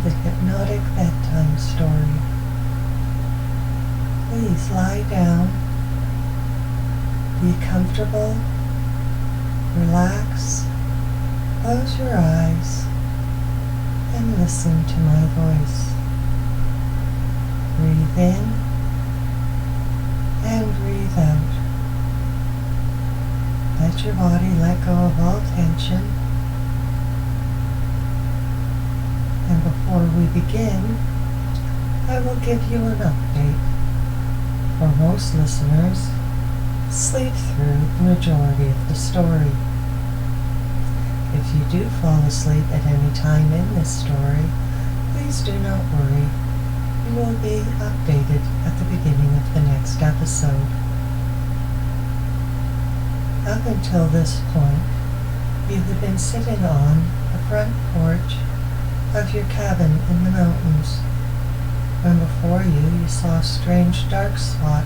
to the Hypnotic Bedtime story. Please lie down, be comfortable, relax, close your eyes, and listen to my voice. Breathe in and breathe out. Let your body let go of all tension. And before we begin, I will give you an update. For most listeners, sleep through the majority of the story. If you do fall asleep at any time in this story, please do not worry. You will be updated at the beginning of the next episode. Up until this point, you have been sitting on the front porch of your cabin in the mountains, when before you saw a strange dark spot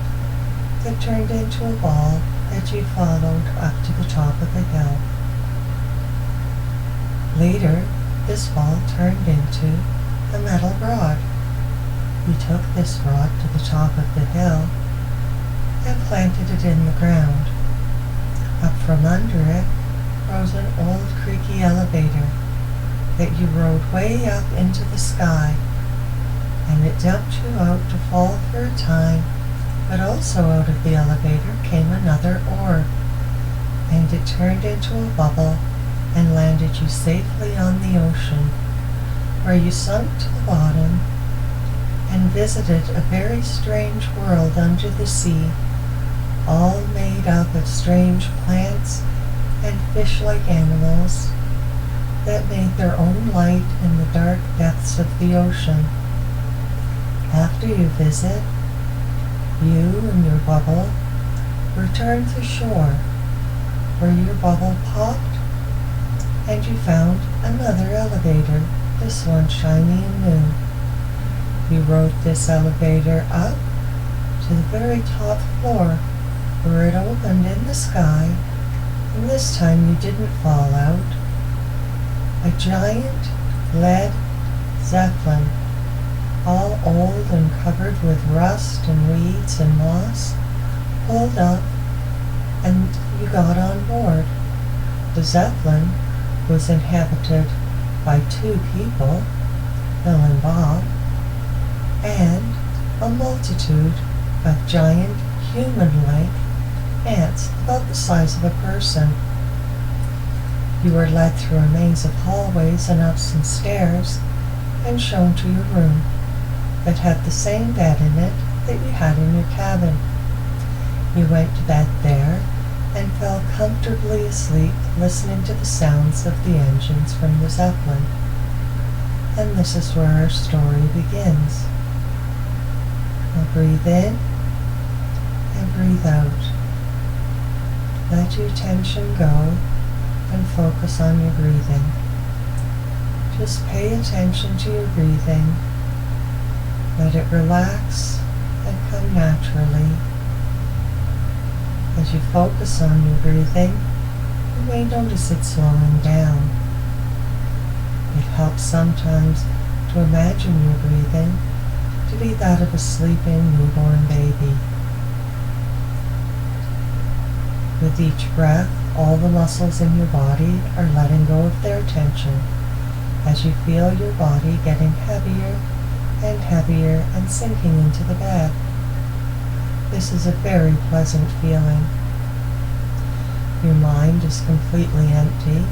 that turned into a ball that you followed up to the top of the hill. Later, this ball turned into a metal rod. You took this rod to the top of the hill and planted it in the ground. Up from under it rose an old creaky elevator that you rode way up into the sky, and it dumped you out to fall for a time, but also out of the elevator came another orb, and it turned into a bubble and landed you safely on the ocean, where you sunk to the bottom and visited a very strange world under the sea, all made up of strange plants and fish-like animals that made their own light in the dark depths of the ocean. After you visit, you and your bubble return to shore, where your bubble popped and you found another elevator, this one shiny and new. You rode this elevator up to the very top floor, where it opened in the sky, and this time you didn't fall out. A giant lead zeppelin, all old and covered with rust and weeds and moss, pulled up and you got on board. The zeppelin was inhabited by two people, Bill and Bob, and a multitude of giant human-like ants about the size of a person. You were led through a maze of hallways and ups and stairs and shown to your room that had the same bed in it that you had in your cabin. You went to bed there and fell comfortably asleep, listening to the sounds of the engines from the Zeppelin. And this is where our story begins. Now breathe in and breathe out. Let your tension go and focus on your breathing. Just pay attention to your breathing. Let it relax and come naturally. As you focus on your breathing, you may notice it slowing down. It helps sometimes to imagine your breathing to be that of a sleeping newborn baby. With each breath, all the muscles in your body are letting go of their tension as you feel your body getting heavier and heavier and sinking into the bed. This is a very pleasant feeling. Your mind is completely empty.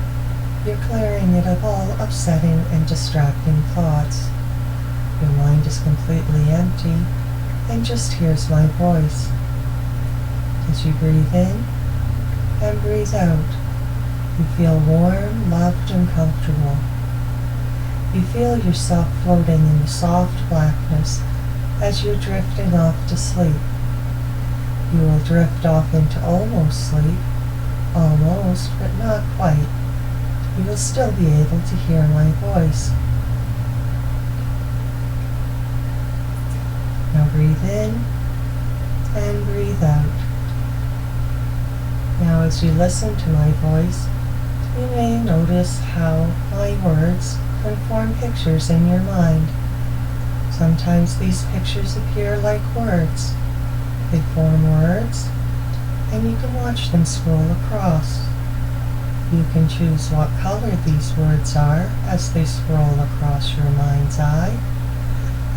You're clearing it of all upsetting and distracting thoughts. Your mind is completely empty and just hears my voice. As you breathe in and breathe out, you feel warm, loved, and comfortable. You feel yourself floating in the soft blackness as you're drifting off to sleep. You will drift off into almost sleep, almost, but not quite. You will still be able to hear my voice. Now breathe in and breathe out. Now as you listen to my voice, you may notice how my words and form pictures in your mind. Sometimes these pictures appear like words. They form words, and you can watch them scroll across. You can choose what color these words are as they scroll across your mind's eye,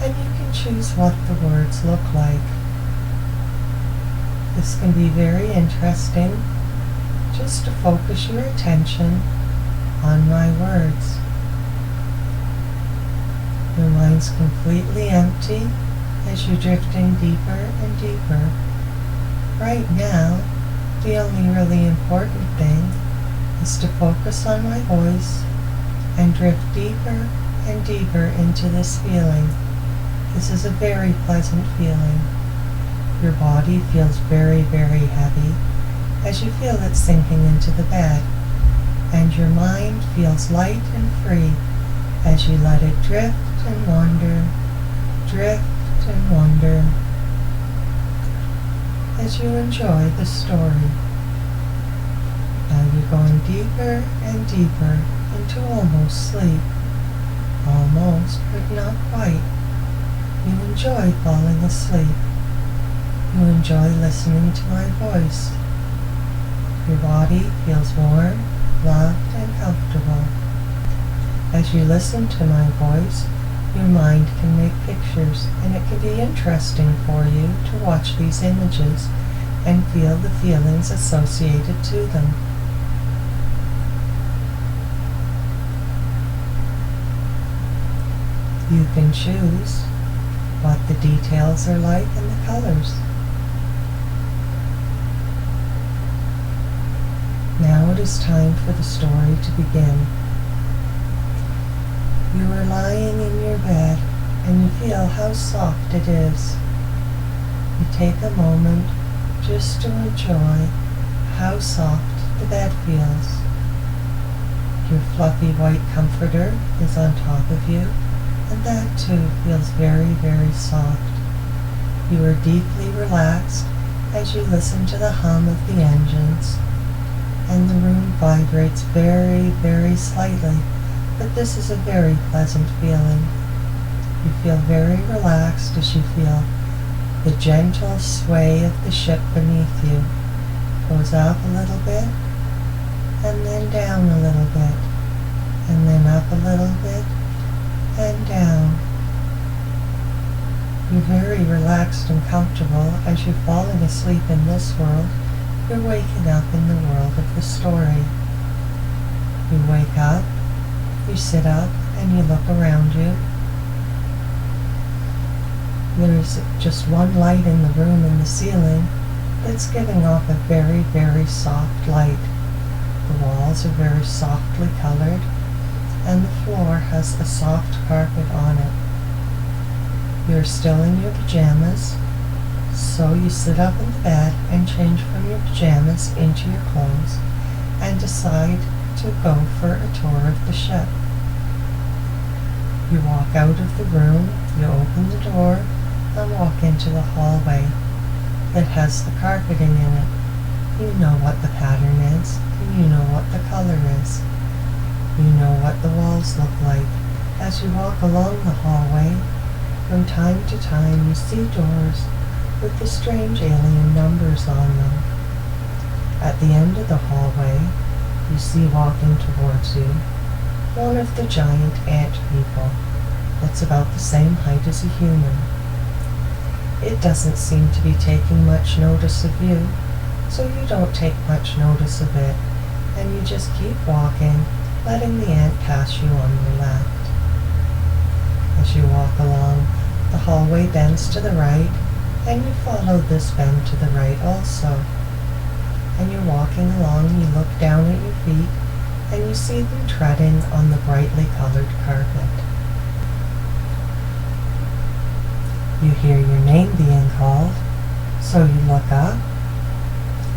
and you can choose what the words look like. This can be very interesting, just to focus your attention on my words. Your mind's completely empty as you're drifting deeper and deeper. Right now, the only really important thing is to focus on my voice and drift deeper and deeper into this feeling. This is a very pleasant feeling. Your body feels very, very heavy as you feel it sinking into the bed, and your mind feels light and free as you let it drift and wander, drift and wander, as you enjoy the story. Now you're going deeper and deeper into almost sleep. Almost, but not quite. You enjoy falling asleep. You enjoy listening to my voice. Your body feels warm, loved, and comfortable. As you listen to my voice, your mind can make pictures, and it can be interesting for you to watch these images and feel the feelings associated to them. You can choose what the details are like and the colors. Now it is time for the story to begin. You are lying in your bed and you feel how soft it is. You take a moment just to enjoy how soft the bed feels. Your fluffy white comforter is on top of you, and that too feels very, very soft. You are deeply relaxed as you listen to the hum of the engines, and the room vibrates very, very slightly, but this is a very pleasant feeling. You feel very relaxed as you feel the gentle sway of the ship beneath you. Goes up a little bit, and then down a little bit, and then up a little bit, and down. You're very relaxed and comfortable as you're falling asleep in this world. You're waking up in the world of the story. You wake up, you sit up, and you look around you. There's just one light in the room in the ceiling that's giving off a very, very soft light. The walls are very softly colored, and the floor has a soft carpet on it. You're still in your pajamas, so you sit up in the bed and change from your pajamas into your clothes and decide to go for a tour of the ship. You walk out of the room, you open the door, and walk into the hallway that has the carpeting in it. You know what the pattern is, and you know what the color is. You know what the walls look like. As you walk along the hallway, from time to time you see doors with the strange alien numbers on them. At the end of the hallway, you see walking towards you one of the giant ant people that's about the same height as a human. It doesn't seem to be taking much notice of you, so you don't take much notice of it, and you just keep walking, letting the ant pass you on your left. As you walk along, the hallway bends to the right, and you follow this bend to the right also. And you're walking along, and you look down at your feet, and you see them treading on the brightly colored carpet. You hear your name being called, so you look up,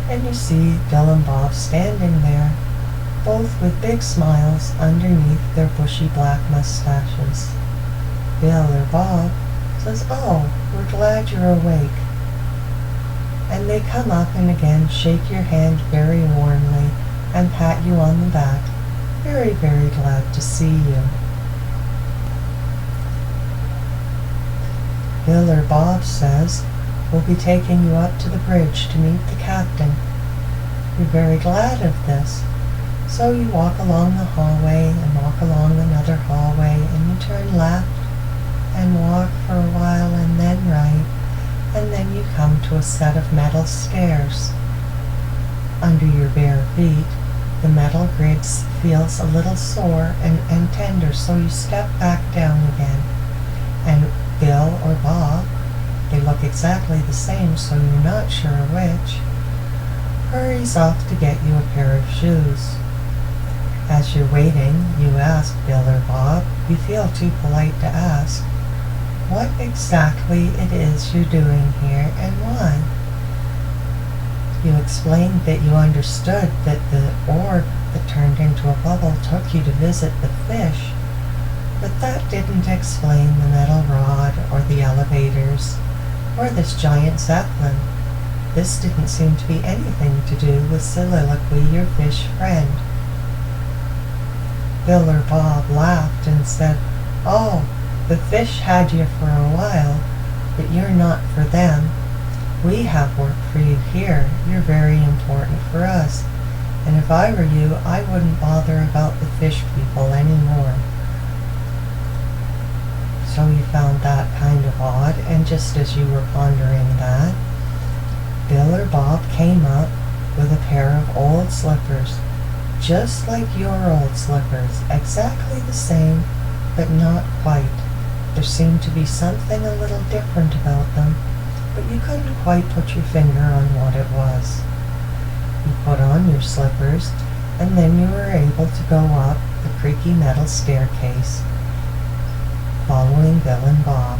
and you see Bill and Bob standing there, both with big smiles underneath their bushy black mustaches. Bill or Bob says, "Oh, we're glad you're awake." And they come up and again shake your hand very warmly and pat you on the back. Very, very glad to see you. Bill or Bob says we'll be taking you up to the bridge to meet the captain. You're very glad of this, so you walk along the hallway and walk along another hallway, and you turn left and walk for a while and then right, and then you come to a set of metal stairs. Under your bare feet, the metal grid feels a little sore and tender, so you step back down again. And Bill or Bob, they look exactly the same, so you're not sure which, hurries off to get you a pair of shoes. As you're waiting, you ask Bill or Bob, you feel too polite to ask, what exactly it is you're doing here and why. You explained that you understood that the orb that turned into a bubble took you to visit the fish, but that didn't explain the metal rod or the elevators or this giant zeppelin. This didn't seem to be anything to do with Soliloquy, your fish friend. Bill or Bob laughed and said, oh, the fish had you for a while, but you're not for them. We have work for you here. You're very important for us. And if I were you, I wouldn't bother about the fish people anymore. So you found that kind of odd, and just as you were pondering that, Bill or Bob came up with a pair of old slippers, just like your old slippers, exactly the same, but not quite. There seemed to be something a little different about them, but you couldn't quite put your finger on what it was. You put on your slippers, and then you were able to go up the creaky metal staircase, following Bill and Bob.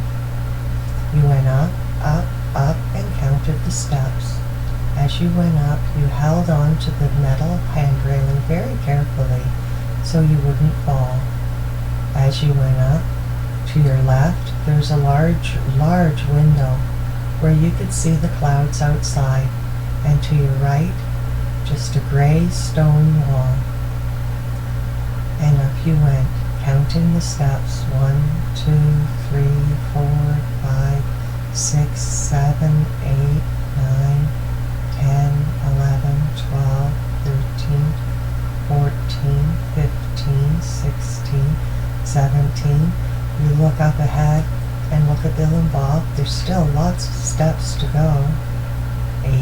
You went up, and counted the steps. As you went up, you held on to the metal handrailing very carefully so you wouldn't fall. As you went up, to your left, there's a large window where you could see the clouds outside, and to your right, just a gray stone wall. And up you went, counting the steps, 1, 2, 3, 4, 5, 6, 7, 8, 9, 10, 11, 12, 13, 14, 15, 16, 17. You look up ahead and look at Bill and Bob. There's still lots of steps to go. 18,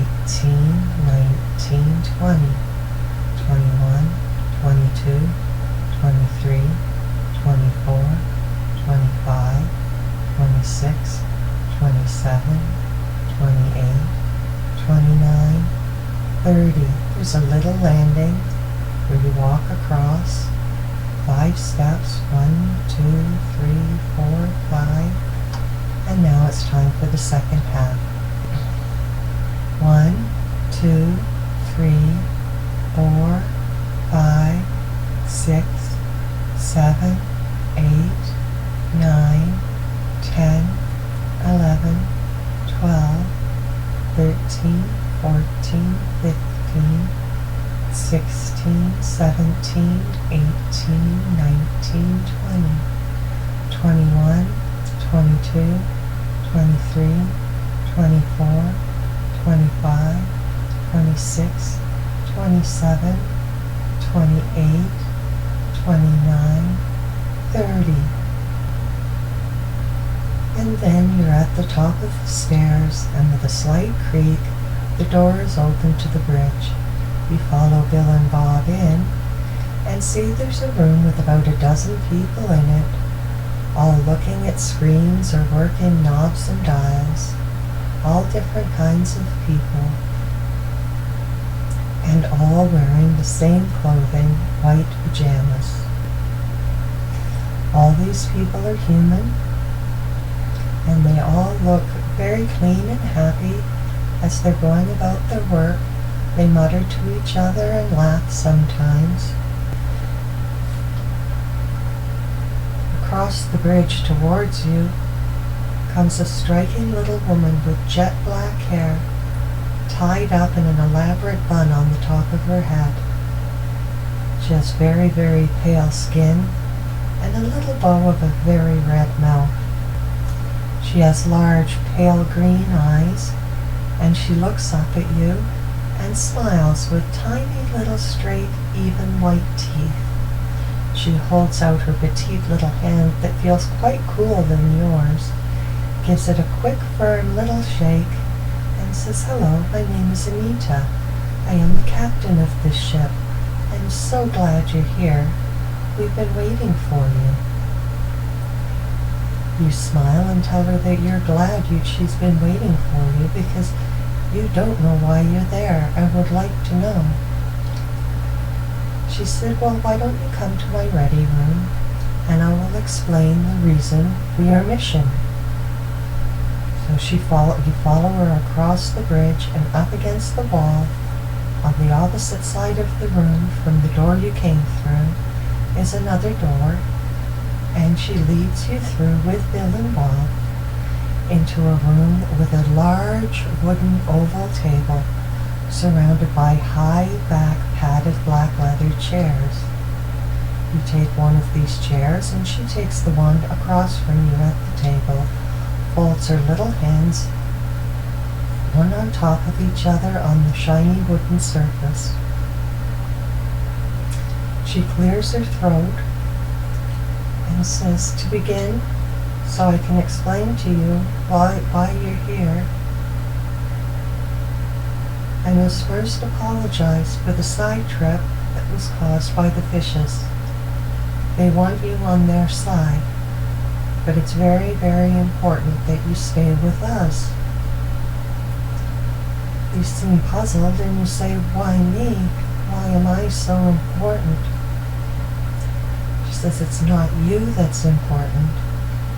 19, 20, 21, 22, 23, 24, 25, 26, 27, 28, 29, 30. There's a little landing where you walk across 5 steps, 1, 2, 3, 4, 5, and now it's time for the second half. 1, 2, 3, 4, 5, 6, 7, 8, 9, 10, 11, 12, 13, 14, 15, 16, 17, 18, 19, 20, 21, 22, 23, 24, 25, 26, 27, 28, 29, 30. And then you're at the top of the stairs, and with a slight creak, the door is open to the bridge. You follow Bill and Bob in, and see there's a room with about a dozen people in it, all looking at screens or working knobs and dials, all different kinds of people, and all wearing the same clothing, white pajamas. All these people are human, and they all look very clean and happy as they're going about their work. They mutter to each other and laugh sometimes. Across the bridge towards you comes a striking little woman with jet black hair, tied up in an elaborate bun on the top of her head. She has very, very pale skin and a little bow of a very red mouth. She has large, pale green eyes, and she looks up at you and smiles with tiny little straight, even white teeth. She holds out her petite little hand that feels quite cooler than yours, gives it a quick, firm little shake, and says, "Hello, my name is Anita. I am the captain of this ship. I'm so glad you're here. We've been waiting for you." You smile and tell her that you're glad she's been waiting for you because you don't know why you're there and would like to know. She said, "Well, why don't you come to my ready room and I will explain the reason for your mission." So you follow her across the bridge and up against the wall on the opposite side of the room from the door you came through is another door, and she leads you through with Bill and Bob into a room with a large wooden oval table surrounded by high-back padded black leather chairs. You take one of these chairs and she takes the one across from you at the table, folds her little hands one on top of each other on the shiny wooden surface. She clears her throat and says, "To begin, so I can explain to you why you're here, I must first apologize for the side trip that was caused by the fishes. They want you on their side, but it's very, very important that you stay with us." You seem puzzled and you say, "Why me? Why am I so important?" She says, "It's not you that's important.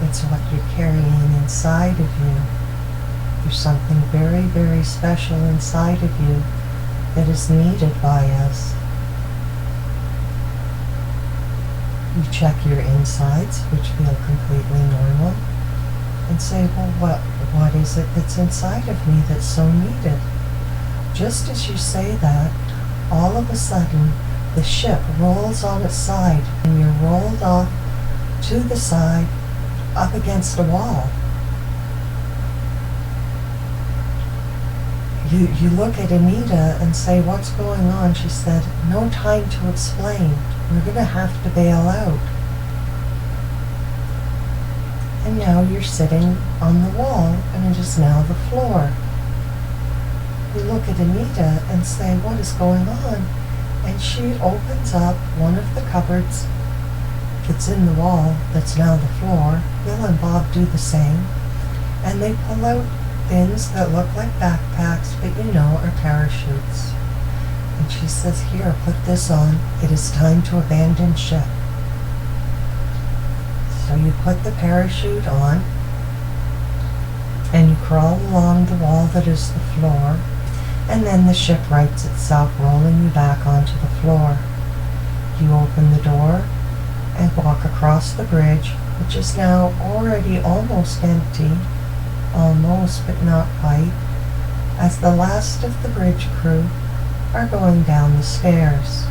It's what you're carrying inside of you. There's something very, very special inside of you that is needed by us." You check your insides, which feel completely normal, and say, "Well, what is it that's inside of me that's so needed?" Just as you say that, all of a sudden, the ship rolls on its side, and you're rolled off to the side, up against a wall. You look at Anita and say, "What's going on?" She said, "No time to explain. We're going to have to bail out." And now you're sitting on the wall, and it is now the floor. You look at Anita and say, "What is going on?" And she opens up one of the cupboards that's in the wall that's now the floor. Bill and Bob do the same, and they pull out things that look like backpacks, but you know are parachutes. And she says, "Here, put this on. It is time to abandon ship." So you put the parachute on, and you crawl along the wall that is the floor, and then the ship rights itself, rolling you back onto the floor. You open the door and walk across the bridge, which is now already almost empty, almost but not quite, as the last of the bridge crew are going down the stairs.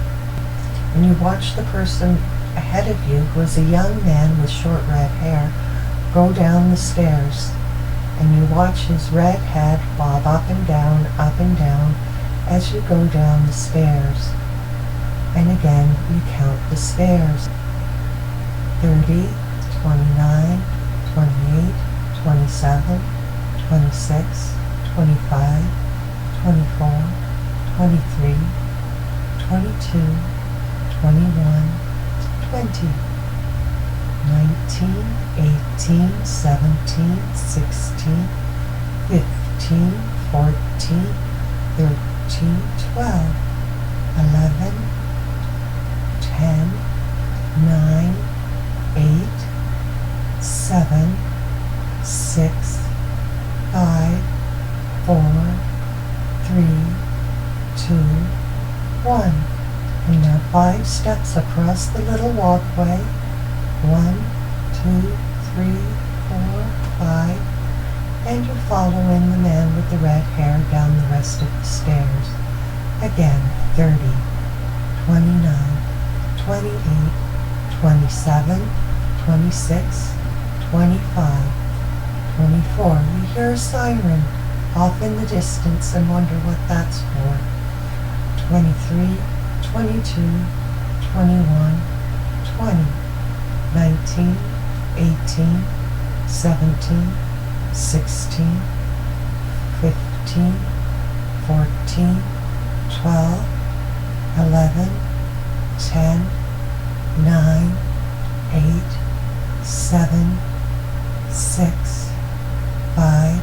And you watch the person ahead of you, who is a young man with short red hair, go down the stairs. And you watch his red head bob up and down as you go down the stairs. And again, you count the stairs. 30, 29, 28, 27, 26, 25, 24, 23, 22, 21, 20, 19, 18, 17, 16, 15, 14, 13, 12, 11, 10, 9, 8, 7, 6, 5, 4, 3, 2, 1. And now 5 steps across the little walkway. 1, 2, 3, 4, 5, and you're following the man with the red hair down the rest of the stairs. Again, 30, 29, 28, 27, 26, 25, 24. You hear a siren off in the distance and wonder what that's for. 23, 22, 21, 20, 19, 18, 17, 16, 15, 14, 12, 11, 10, 9, 8, 7, 6, 5,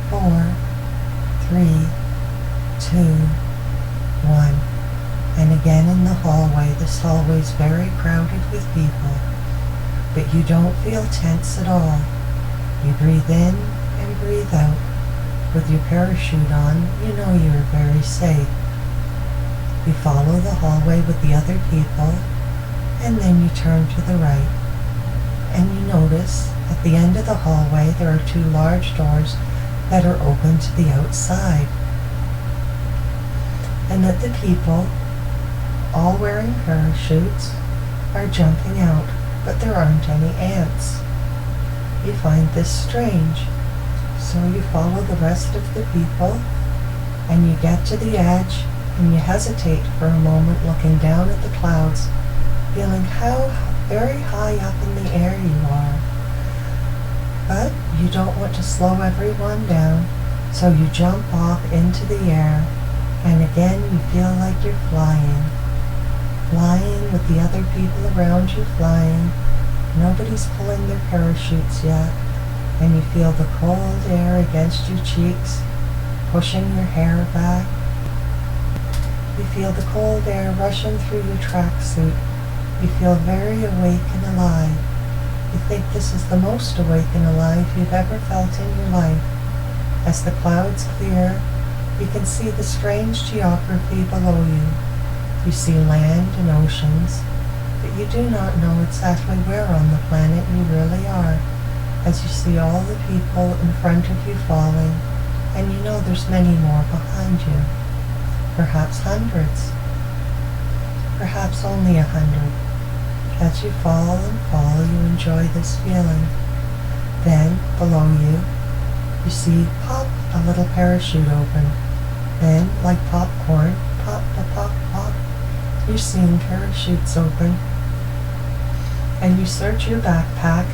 4, 3, 2, 1. And again in the hallway. This hallway's very crowded with people, but you don't feel tense at all. You breathe in and breathe out. With your parachute on, you know you're very safe. You follow the hallway with the other people, and then you turn to the right. And you notice at the end of the hallway there are two large doors that are open to the outside. And that the people, all wearing parachutes, are jumping out, but there aren't any ants. You find this strange, so you follow the rest of the people, and you get to the edge, and you hesitate for a moment looking down at the clouds, feeling how very high up in the air you are. But you don't want to slow everyone down, so you jump off into the air, and again you feel like you're flying. Flying with the other people around you flying. Nobody's pulling their parachutes yet, and you feel the cold air against your cheeks, pushing your hair back. You feel the cold air rushing through your tracksuit. You feel very awake and alive. You think this is the most awake and alive you've ever felt in your life. As the clouds clear, you can see the strange geography below you. You see land and oceans, but you do not know exactly where on the planet you really are, as you see all the people in front of you falling, and you know there's many more behind you. Perhaps hundreds. Perhaps only 100. As you fall and fall, you enjoy this feeling. Then, below you, you see pop, a little parachute open. Then, like popcorn, pop, pop, pop, pop, you're seeing parachutes open. And you search your backpack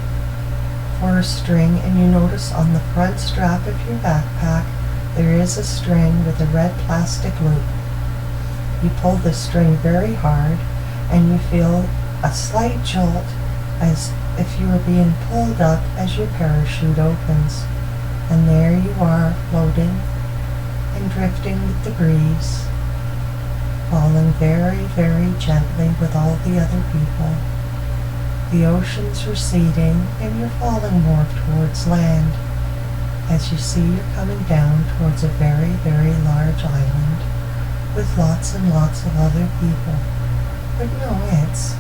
for a string, and you notice on the front strap of your backpack there is a string with a red plastic loop. You pull the string very hard, and you feel a slight jolt as if you were being pulled up as your parachute opens. And there you are, floating and drifting with the breeze, falling very, very gently with all the other people. The ocean's receding, and you're falling more towards land, as you see you're coming down towards a very, very large island with lots and lots of other people, but no ants.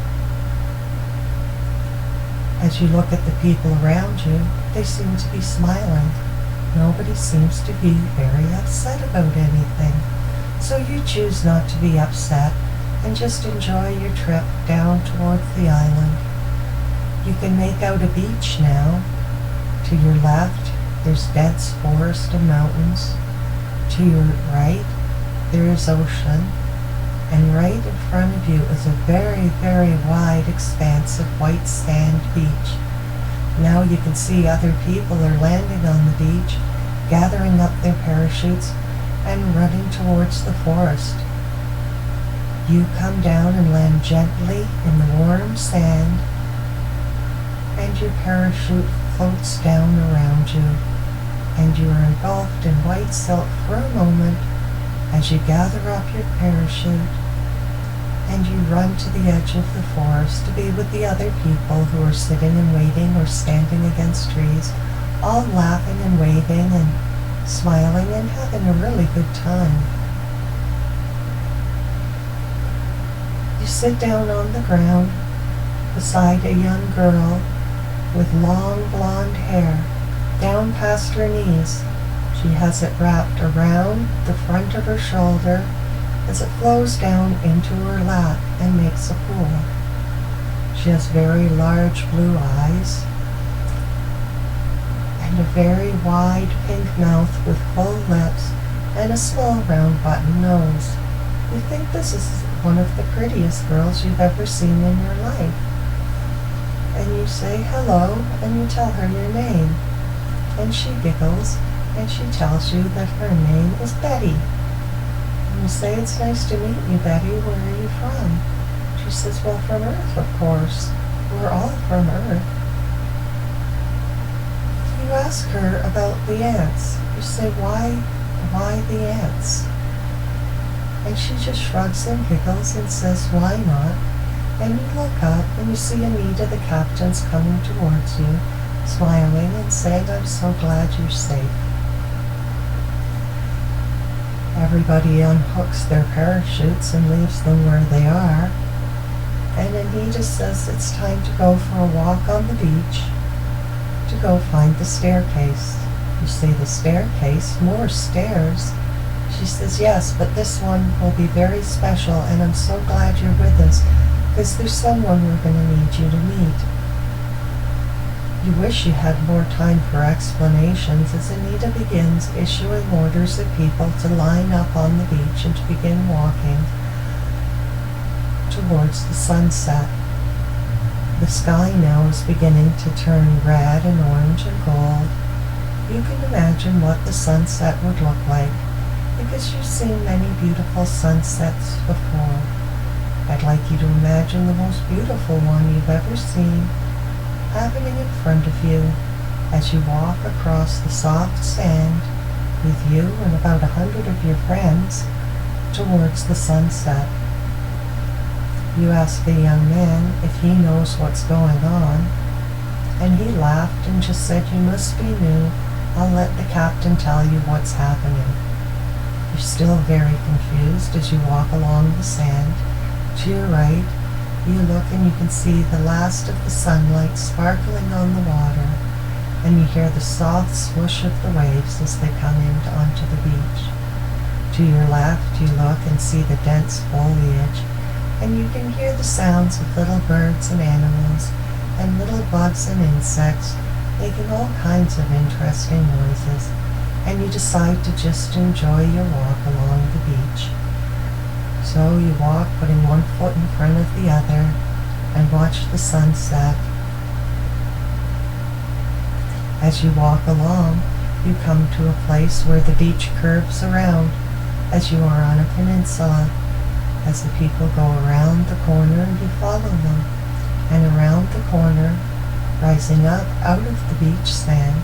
As you look at the people around you, they seem to be smiling. Nobody seems to be very upset about anything, so you choose not to be upset and just enjoy your trip down towards the island. You can make out a beach now. To your left, there's dense forest and mountains. To your right, there is ocean. And right in front of you is a very, very wide expanse of white sand beach. Now you can see other people are landing on the beach, gathering up their parachutes and running towards the forest. You come down and land gently in the warm sand, and your parachute floats down around you, and you are engulfed in white silk for a moment as you gather up your parachute, and you run to the edge of the forest to be with the other people who are sitting and waiting or standing against trees, all laughing and waving and smiling and having a really good time. You sit down on the ground beside a young girl with long blonde hair down past her knees. She has it wrapped around the front of her shoulder as it flows down into her lap and makes a pool. She has very large blue eyes, and a very wide pink mouth with full lips and a small round button nose. You think this is one of the prettiest girls you've ever seen in your life. And you say hello, and you tell her your name. And she giggles, and she tells you that her name is Betty. And you say, it's nice to meet you, Betty. Where are you from? She says, well, from Earth, of course. We're all from Earth. You ask her about the ants. You say, why the ants? And she just shrugs and giggles and says, why not? And you look up and you see Anita, the captain's coming towards you, smiling and saying, I'm so glad you're safe. Everybody unhooks their parachutes and leaves them where they are. And Anita says it's time to go for a walk on the beach to go find the staircase. You say, the staircase? More stairs? She says, yes, but this one will be very special, and I'm so glad you're with us, because there's someone we're going to need you to meet. You wish you had more time for explanations as Anita begins issuing orders at people to line up on the beach and to begin walking towards the sunset. The sky now is beginning to turn red and orange and gold. You can imagine what the sunset would look like, because you've seen many beautiful sunsets before. I'd like you to imagine the most beautiful one you've ever seen happening in front of you as you walk across the soft sand with you and about 100 of your friends towards the sunset. You ask the young man if he knows what's going on, and he laughed and just said, you must be new. I'll let the captain tell you what's happening. You're still very confused as you walk along the sand. To your right, you look and you can see the last of the sunlight sparkling on the water, and you hear the soft swoosh of the waves as they come onto the beach. To your left, you look and see the dense foliage, and you can hear the sounds of little birds and animals, and little bugs and insects making all kinds of interesting noises, and you decide to just enjoy your walk along the beach. So you walk, putting one foot in front of the other, and watch the sunset. As you walk along, you come to a place where the beach curves around, as you are on a peninsula. As the people go around the corner, you follow them, and around the corner, rising up out of the beach sand,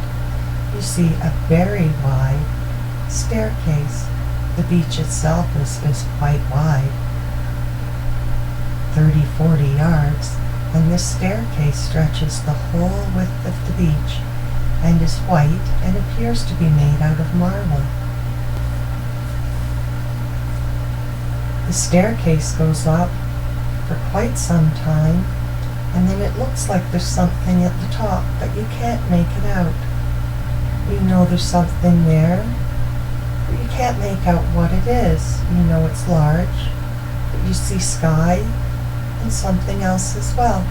you see a very wide staircase. The beach itself is quite wide, 30-40 yards, and this staircase stretches the whole width of the beach and is white and appears to be made out of marble. The staircase goes up for quite some time, and then it looks like there's something at the top, but you can't make it out. You know there's something there, but you can't make out what it is. You know it's large, but you see sky and something else as well.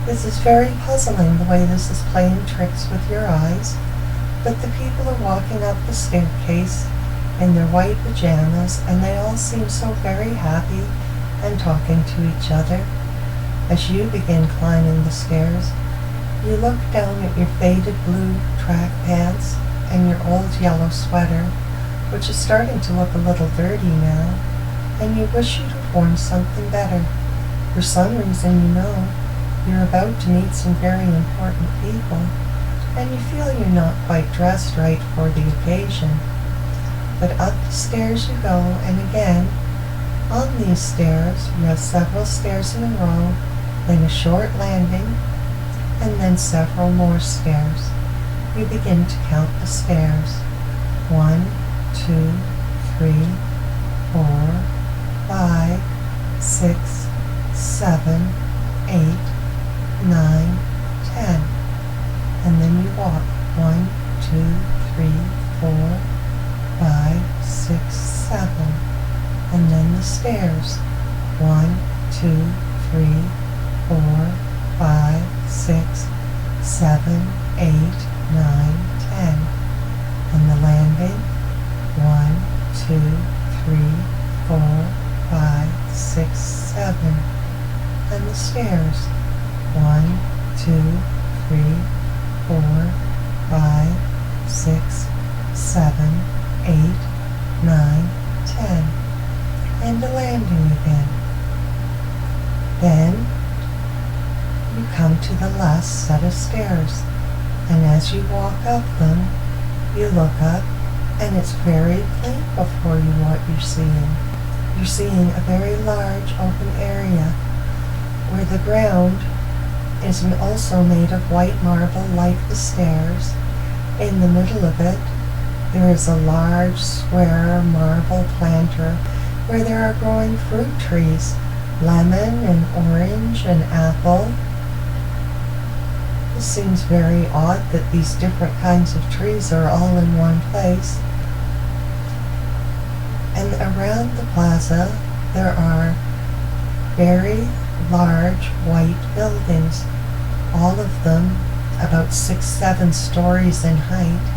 This is very puzzling, the way this is playing tricks with your eyes, but the people are walking up the staircase in their white pajamas, and they all seem so very happy and talking to each other. As you begin climbing the stairs, you look down at your faded blue track pants and your old yellow sweater, which is starting to look a little dirty now, and you wish you'd have worn something better. For some reason, you know you're about to meet some very important people, and you feel you're not quite dressed right for the occasion. But up the stairs you go, and again, on these stairs, you have several stairs in a row, then a short landing, and then several more stairs. You begin to count the stairs. 1, 2, 3, 4, 5, 6, 7, 8, 9, 10. And then you walk 1, 2, 3, 4, 5, 6, 7. And then the stairs. 1, 2, 3, 4, 5, 6, 7, 8, 9, 10. stairs. 1, 2, 3, 4, 5, 6, 7, 8, 9, 10. And a landing again. Then you come to the last set of stairs, and as you walk up them, you look up, and it's very plain before you what you're seeing. You're seeing a very large open area where the ground is also made of white marble like the stairs. In the middle of it, there is a large square marble planter where there are growing fruit trees, lemon and orange and apple. It seems very odd that these different kinds of trees are all in one place. And around the plaza, there are very large white buildings, all of them about 6-7 stories in height,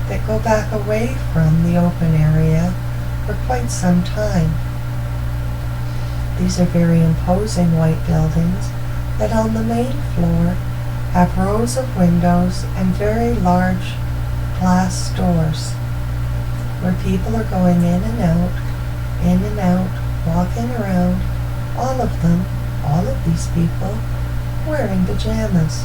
that go back away from the open area for quite some time. These are very imposing white buildings that on the main floor have rows of windows and very large glass doors where people are going in and out, walking around, all of these people wearing pajamas.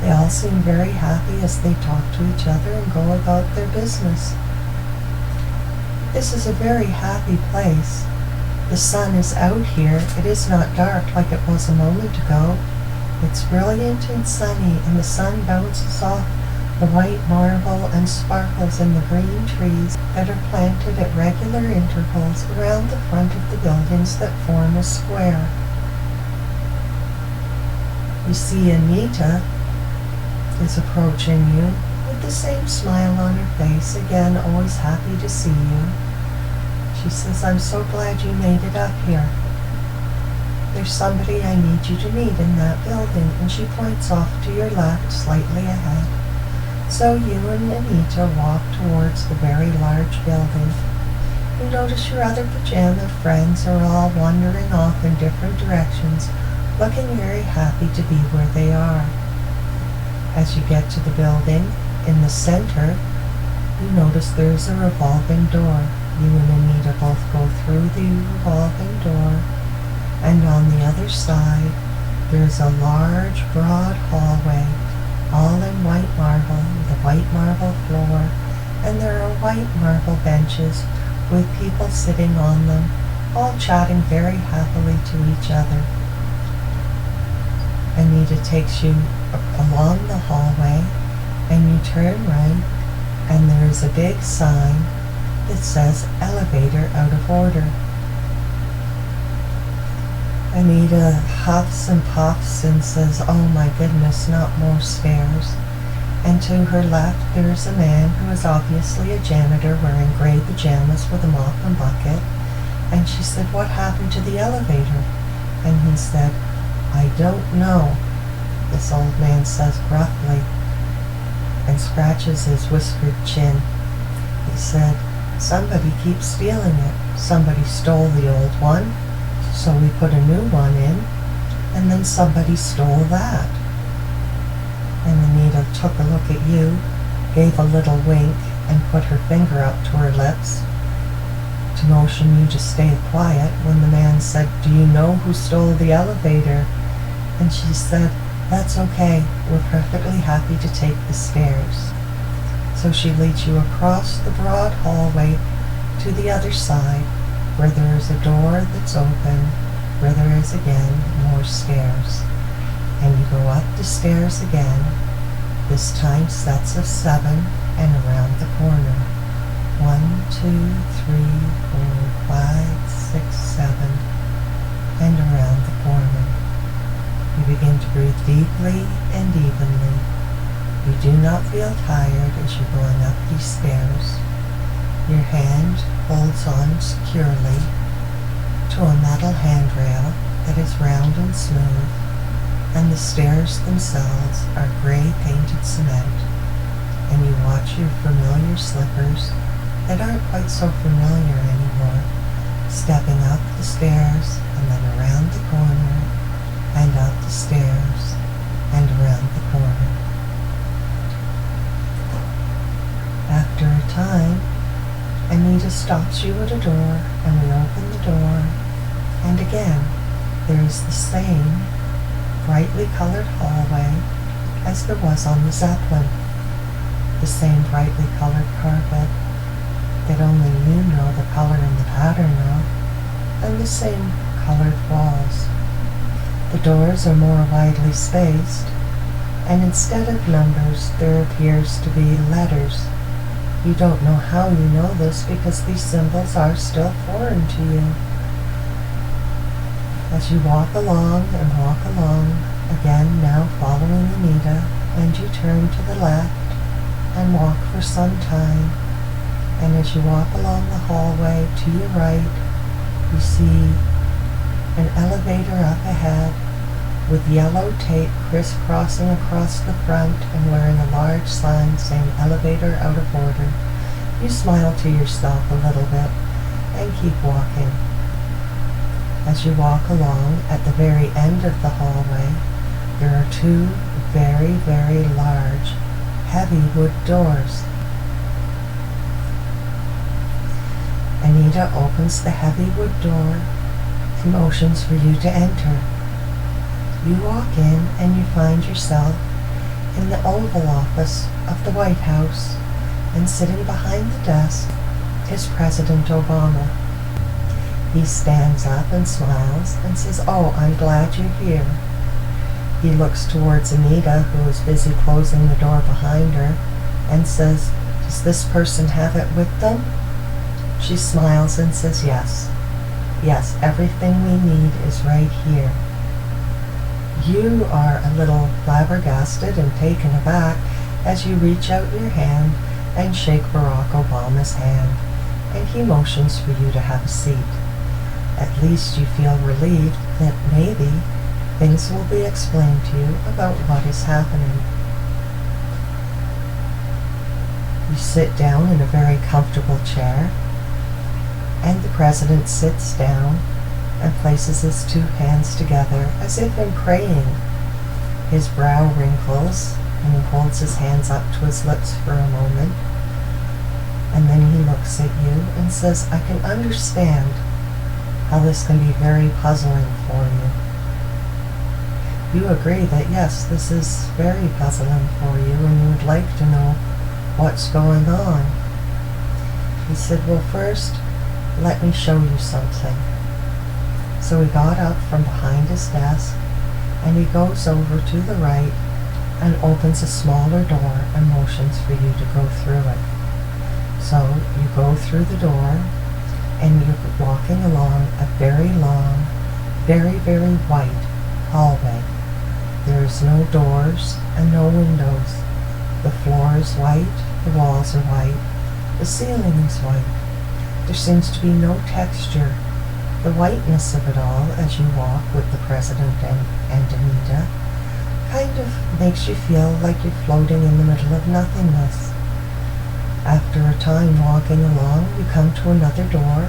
They all seem very happy as they talk to each other and go about their business. This is a very happy place. The sun is out here. It is not dark like it was a moment ago. It's brilliant and sunny, and the sun bounces off the white marble and sparkles in the green trees that are planted at regular intervals around the front of the buildings that form a square. You see Anita is approaching you with the same smile on her face, again always happy to see you. She says, "I'm so glad you made it up here. There's somebody I need you to meet in that building," and she points off to your left, slightly ahead. So you and Anita walk towards the very large building. You notice your other pajama friends are all wandering off in different directions, looking very happy to be where they are. As you get to the building, in the center, you notice there's a revolving door. You and Anita both go through the revolving door, and on the other side, there's a large, broad hallway, all in white marble, with a white marble floor, and there are white marble benches with people sitting on them, all chatting very happily to each other. Anita takes you along the hallway, and you turn right, and there is a big sign that says "Elevator out of order." Anita huffs and puffs and says, "Oh my goodness, not more stairs." And to her left there is a man who is obviously a janitor wearing gray pajamas with a mop and bucket. And she said, "What happened to the elevator?" And he said, "I don't know," this old man says gruffly, and scratches his whiskered chin. He said, "Somebody keeps stealing it. Somebody stole the old one, so we put a new one in, and then somebody stole that." And Anita took a look at you, gave a little wink, and put her finger up to her lips to motion you to stay quiet when the man said, "Do you know who stole the elevator?" And she said, "That's okay. We're perfectly happy to take the stairs." So she leads you across the broad hallway to the other side, where there is a door that's open, where there is again more stairs. And you go up the stairs again, this time sets of 7, and around the corner. 1, 2, 3, 4, 5, 6, 7, and around the corner. You begin to breathe deeply and evenly. You do not feel tired as you're going up these stairs. Your hand holds on securely to a metal handrail that is round and smooth, and the stairs themselves are gray painted cement, and you watch your familiar slippers that aren't quite so familiar anymore, stepping up the stairs and then around the corner and the stairs and around the corner. After a time, Anita stops you at a door, and we open the door, and again there is the same brightly colored hallway as there was on the Zeppelin, the same brightly colored carpet that only you know the color and the pattern of, and the same colored walls. The doors are more widely spaced, and instead of numbers there appears to be letters. You don't know how you know this because these symbols are still foreign to you. As you walk along, again now following Anita, and you turn to the left and walk for some time, and as you walk along the hallway to your right, you see an elevator up ahead with yellow tape crisscrossing across the front and wearing a large sign saying elevator out of order. You smile to yourself a little bit and keep walking. As you walk along, at the very end of the hallway, there are two very, very large, heavy wood doors. Anita opens the heavy wood door and motions for you to enter. You walk in and you find yourself in the Oval Office of the White House, and sitting behind the desk is President Obama. He stands up and smiles and says, "Oh, I'm glad you're here." He looks towards Anita, who is busy closing the door behind her, and says, "Does this person have it with them?" She smiles and says, "Yes. Yes, everything we need is right here." You are a little flabbergasted and taken aback as you reach out your hand and shake Barack Obama's hand, and he motions for you to have a seat. At least you feel relieved that maybe things will be explained to you about what is happening. You sit down in a very comfortable chair, and the president sits down and places his two hands together as if in praying. His brow wrinkles, and he holds his hands up to his lips for a moment, and then he looks at you and says, "I can understand how this can be very puzzling for you." You agree that yes, this is very puzzling for you, and you would like to know what's going on. He said, "Well, first, let me show you something." So he got up from behind his desk, and he goes over to the right and opens a smaller door and motions for you to go through it. So you go through the door, and you're walking along a very long, very, very white hallway. There is no doors and no windows. The floor is white, the walls are white, the ceiling is white. There seems to be no texture. The whiteness of it all, as you walk with the president and Anita, kind of makes you feel like you're floating in the middle of nothingness. After a time walking along, you come to another door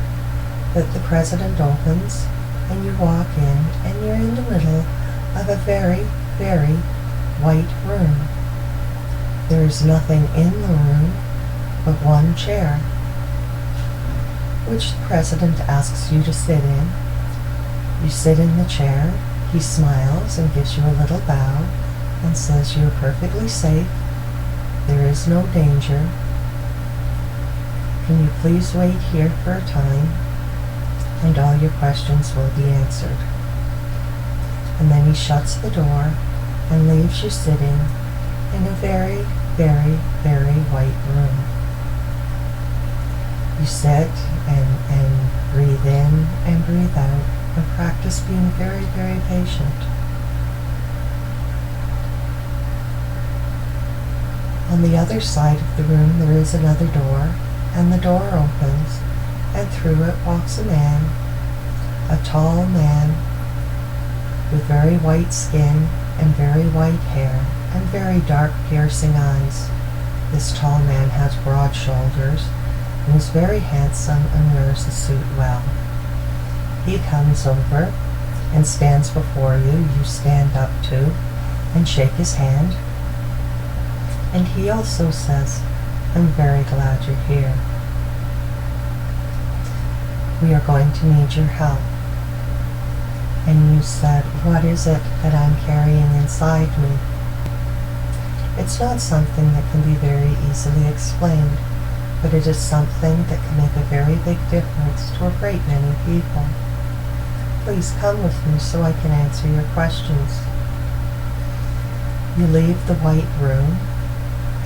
that the president opens, and you walk in, and you're in the middle of a very, very white room. There is nothing in the room but one chair, which the president asks you to sit in. You sit in the chair, he smiles and gives you a little bow and says you're perfectly safe, there is no danger. Can you please wait here for a time, and all your questions will be answered. And then he shuts the door and leaves you sitting in a very, very, very white room. You sit and breathe in and breathe out and practice being very, very patient. On the other side of the room there is another door, and the door opens, and through it walks a man, a tall man with very white skin and very white hair and very dark piercing eyes. This tall man has broad shoulders and is very handsome and wears a suit well. He comes over and stands before you. You stand up too and shake his hand. And he also says, I'm very glad you're here. We are going to need your help. And you said, what is it that I'm carrying inside me? It's not something that can be very easily explained, but it is something that can make a very big difference to a great many people. Please come with me so I can answer your questions. You leave the white room,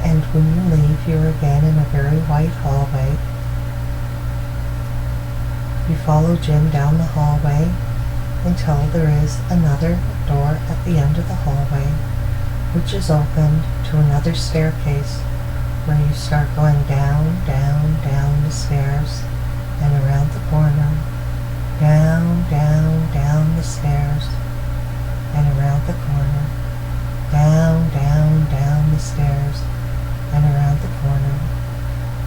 and when you leave, you're again in a very white hallway. You follow Jim down the hallway until there is another door at the end of the hallway, which is opened to another staircase where you start going down, down, down the stairs and around the corner, down, down, down the stairs and around the corner, down, down, down the stairs and around the corner,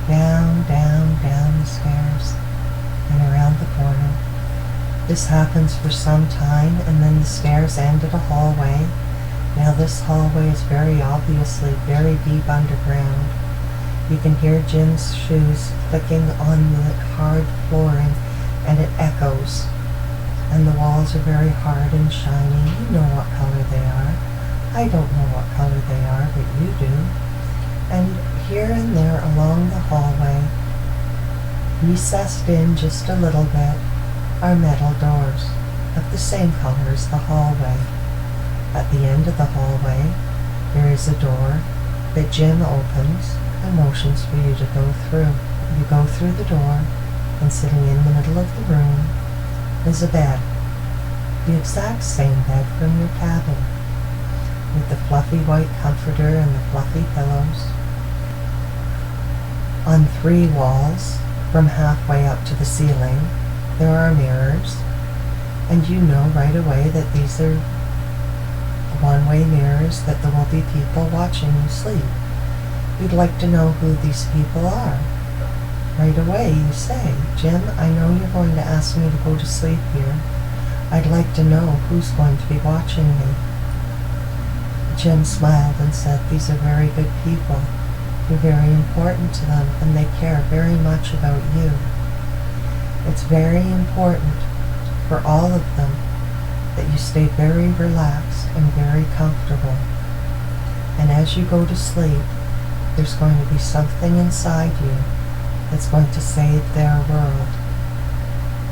down, down, down the stairs and around the corner. This happens for some time, and then the stairs end at a hallway. Now this hallway is very obviously very deep underground. You can hear Jim's shoes clicking on the hard flooring, and it echoes. And the walls are very hard and shiny. You know what color they are. I don't know what color they are, but you do. And here and there along the hallway, recessed in just a little bit, are metal doors of the same color as the hallway. At the end of the hallway, there is a door that Jim opens and motions for you to go through. You go through the door, and sitting in the middle of the room is a bed, the exact same bed from your cabin, with the fluffy white comforter and the fluffy pillows. On 3 walls, from halfway up to the ceiling, there are mirrors, and you know right away that these are one-way mirrors, that there will be people watching you sleep. You'd like to know who these people are. Right away you say, Jim, I know you're going to ask me to go to sleep here. I'd like to know who's going to be watching me. Jim smiled and said, these are very good people. You're very important to them, and they care very much about you. It's very important for all of them that you stay very relaxed and very comfortable. And as you go to sleep, there's going to be something inside you that's going to save their world.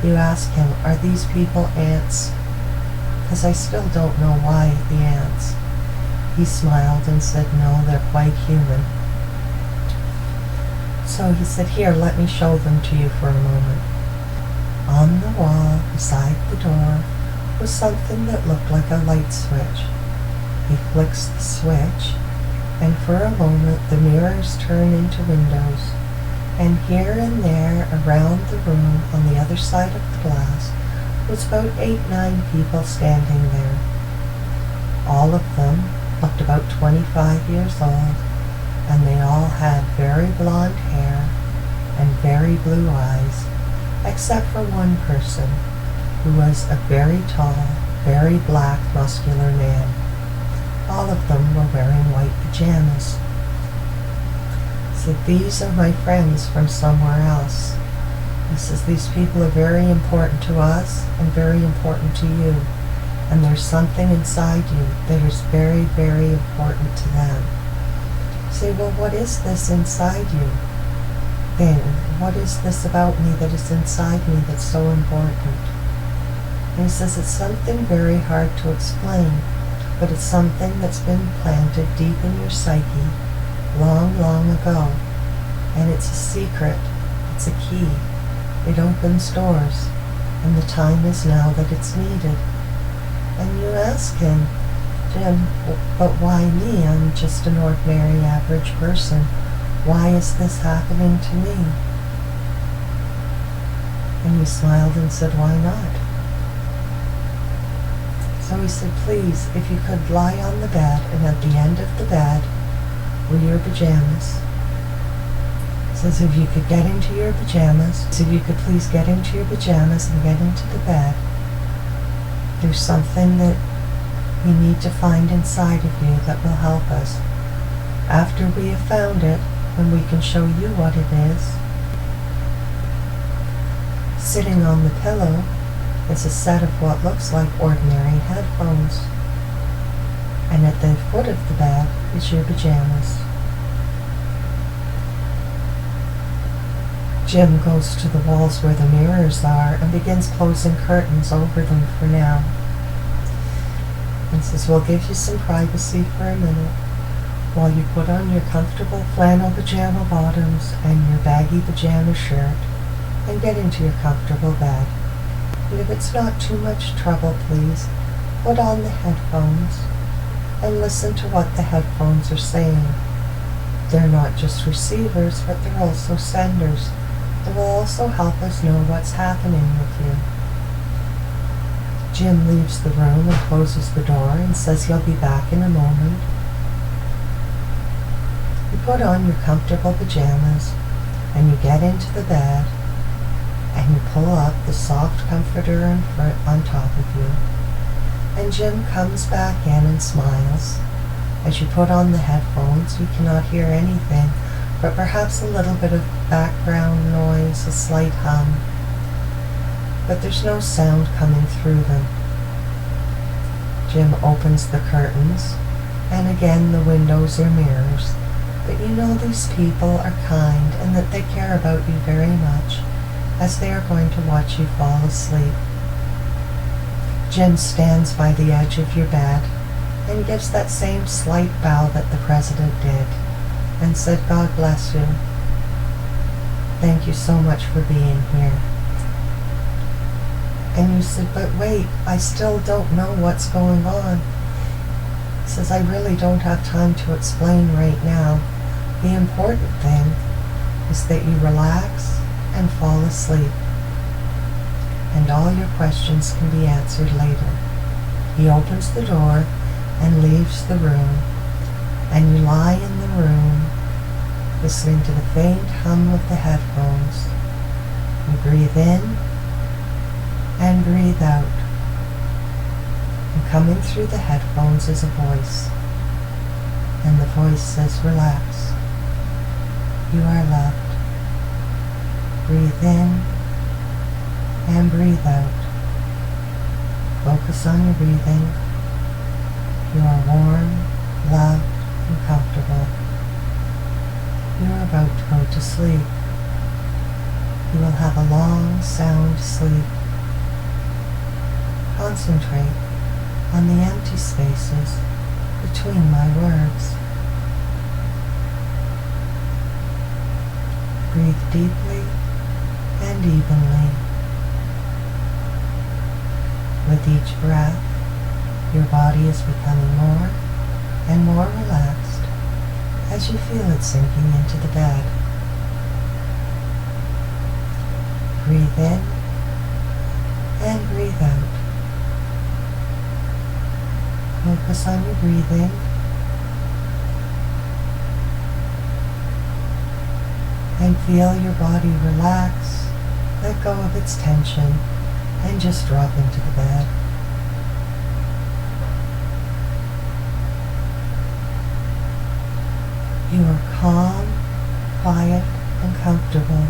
You ask him, are these people ants? Because I still don't know why the ants. He smiled and said, no, they're quite human. So he said, here, let me show them to you for a moment. On the wall beside the door was something that looked like a light switch. He flicks the switch, and for a moment the mirrors turn into windows, and here and there around the room on the other side of the glass was about 8-9 people standing there. All of them looked about 25 years old, and they all had very blonde hair and very blue eyes, except for one person who was a very tall, very black, muscular man. All of them were wearing white pajamas. So these are my friends from somewhere else. He says, these people are very important to us and very important to you. And there's something inside you that is very, very important to them. You say, well, what is this inside you? Then, what is this about me that is inside me that's so important? And he says, it's something very hard to explain, but it's something that's been planted deep in your psyche long, long ago. And it's a secret. It's a key. It opens doors. And the time is now that it's needed. And you ask him, Jim, but why me? I'm just an ordinary average person. Why is this happening to me? And he smiled and said, why not? So he said, please, if you could lie on the bed, and at the end of the bed were your pajamas. He says, if you could get into your pajamas, so if you could please get into your pajamas and get into the bed. There's something that we need to find inside of you that will help us. After we have found it, then we can show you what it is. Sitting on the pillow is a set of what looks like ordinary headphones. And at the foot of the bed is your pajamas. Jim goes to the walls where the mirrors are and begins closing curtains over them for now. And says, we'll give you some privacy for a minute while you put on your comfortable flannel pajama bottoms and your baggy pajama shirt and get into your comfortable bed. And if it's not too much trouble, please put on the headphones and listen to what the headphones are saying. They're not just receivers, but they're also senders. It will also help us know what's happening with you. Jim leaves the room and closes the door and says he'll be back in a moment. You put on your comfortable pajamas and you get into the bed and you pull up the soft comforter on top of you. And Jim comes back in and smiles. As you put on the headphones, you cannot hear anything, but perhaps a little bit of background noise, a slight hum. But there's no sound coming through them. Jim opens the curtains, and again the windows are mirrors, but you know these people are kind and that they care about you very much, as they are going to watch you fall asleep. Jim stands by the edge of your bed and gives that same slight bow that the president did, and said, God bless you. Thank you so much for being here. And you said, but wait, I still don't know what's going on. He says, I really don't have time to explain right now. The important thing is that you relax and fall asleep. And all your questions can be answered later. He opens the door and leaves the room. And you lie in the room, listening to the faint hum of the headphones. You breathe in and breathe out. And coming through the headphones is a voice. And the voice says, relax. You are loved. Breathe in and breathe out. Focus on your breathing. You are warm, loved, and comfortable. You are about to go to sleep. You will have a long, sound sleep. Concentrate on the empty spaces between my words. Breathe deeply and evenly. With each breath, your body is becoming more and more relaxed as you feel it sinking into the bed. Breathe in and breathe out. Focus on your breathing. And feel your body relax, let go of its tension, and just drop into the bed. You are calm, quiet, and comfortable.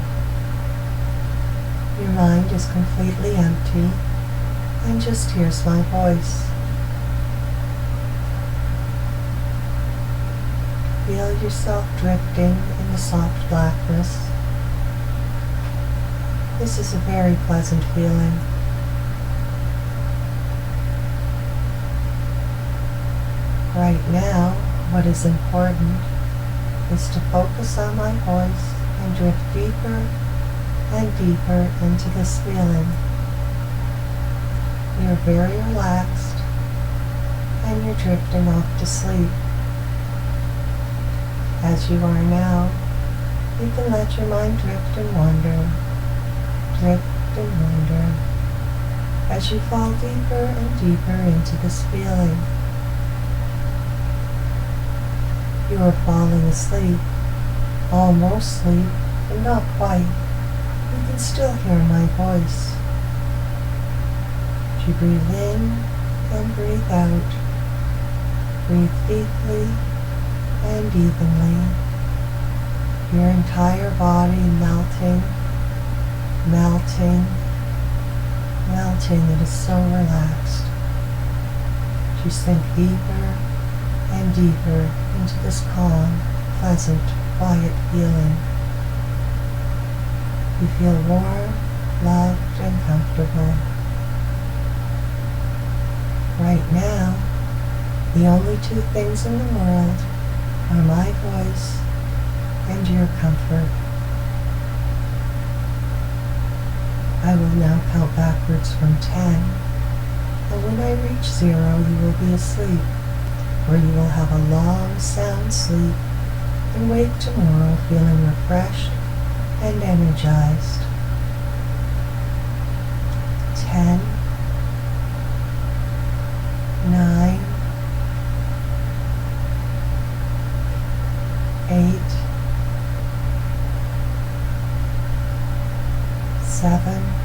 Your mind is completely empty and just hears my voice. Feel yourself drifting in the soft blackness. This is a very pleasant feeling. Right now, what is important is to focus on my voice and drift deeper and deeper into this feeling. You're very relaxed and you're drifting off to sleep. As you are now, you can let your mind drift and wander, as you fall deeper and deeper into this feeling. You are falling asleep, almost asleep, but not quite. You can still hear my voice. As you breathe in and breathe out, breathe deeply and evenly. Your entire body melting, melting, melting. It is so relaxed. You sink deeper and deeper into this calm, pleasant, quiet feeling. You feel warm, loved, and comfortable. Right now, the only two things in the world are my voice and your comfort. I will now count backwards from 10, and when I reach 0, you will be asleep, where you will have a long, sound sleep and wake tomorrow feeling refreshed and energized. 10, 9, 8, 7,